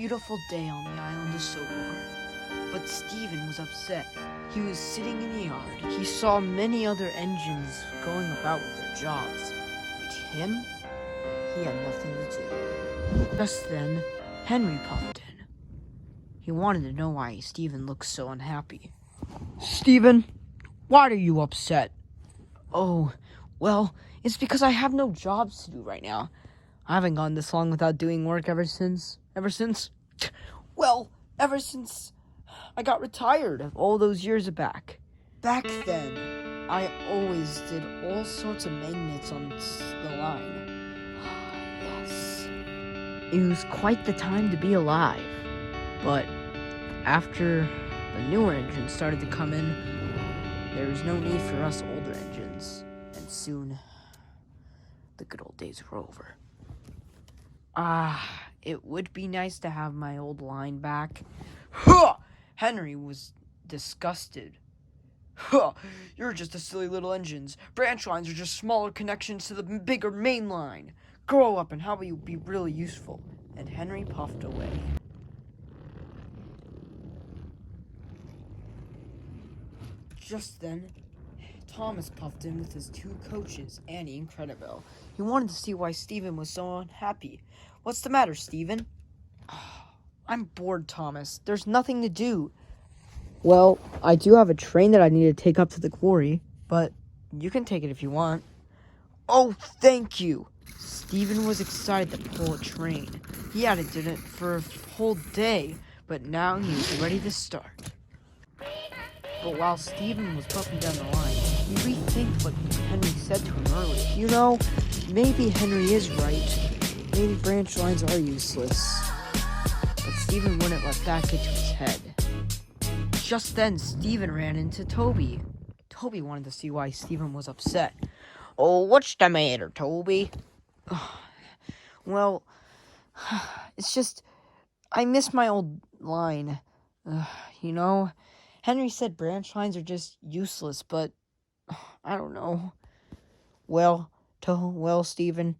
beautiful day on the island of Sodor. But Stephen was upset. He was sitting in the yard. He saw many other engines going about with their jobs. But him, he had nothing to do. Just then, Henry puffed in. He wanted to know why Stephen looked so unhappy. "Stephen, why are you upset?" "Oh, well, it's because I have no jobs to do right now. I haven't gone this long without doing work ever since, well, ever since I got retired all those years back. Back then, I always did all sorts of magnets on the line. Yes. It was quite the time to be alive. But after the newer engines started to come in, there was no need for us older engines. And soon, the good old days were over. It would be nice to have my old line back. Huh! Henry was disgusted. Huh! You're just a silly little engines. Branch lines are just smaller connections to the bigger main line. Grow up and how will you be really useful? And Henry puffed away. Just then, Thomas puffed in with his two coaches, Annie and Credible. He wanted to see why Stephen was so unhappy. "What's the matter, Stephen?" "I'm bored, Thomas. There's nothing to do." "Well, I do have a train that I need to take up to the quarry, but you can take it if you want." "Oh, thank you." Stephen was excited to pull a train. He hadn't done it for a whole day, but now he was ready to start. But while Stephen was puffing down the line, he rethinked what Henry said to him earlier. You know, maybe Henry is right. Maybe branch lines are useless. But Stephen wouldn't let that get to his head. Just then, Stephen ran into Toby. Toby wanted to see why Stephen was upset. "Oh, what's the matter, Toby?" "Well, it's just, I miss my old line. You know, Henry said branch lines are just useless, but I don't know." Well, Stephen,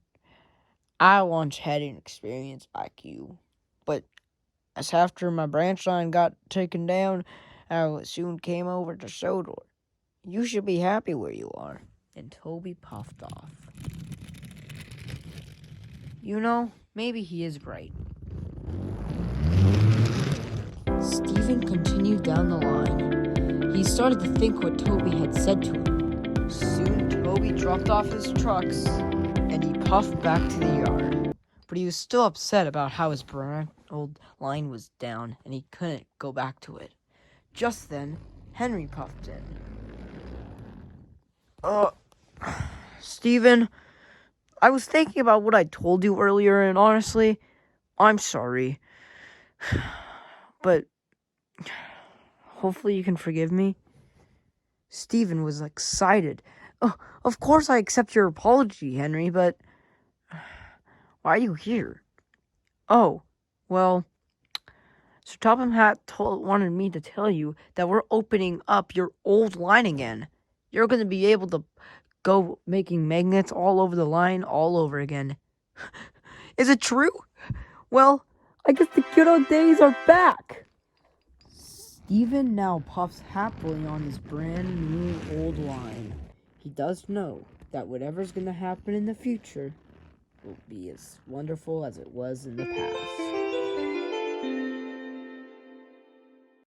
I once had an experience like you, but as after my branch line got taken down, I soon came over to Sodor. You should be happy where you are." And Toby puffed off. You know, maybe he is right. Stephen continued down the line. He started to think what Toby had said to him. Soon Toby dropped off his trucks, and he puffed back to the yard. But he was still upset about how his old line was down, and he couldn't go back to it. Just then, Henry puffed in. Stephen, I was thinking about what I told you earlier, and honestly, I'm sorry. But hopefully you can forgive me." Stephen was excited. "Oh, of course I accept your apology, Henry, but why are you here?" "Oh, well, Sir Topham Hatt wanted me to tell you that we're opening up your old line again. You're going to be able to go making magnets all over the line all over again." "Is it true? Well, I guess the good old days are back." Stephen now puffs happily on his brand new old line. He does know that whatever's going to happen in the future will be as wonderful as it was in the past.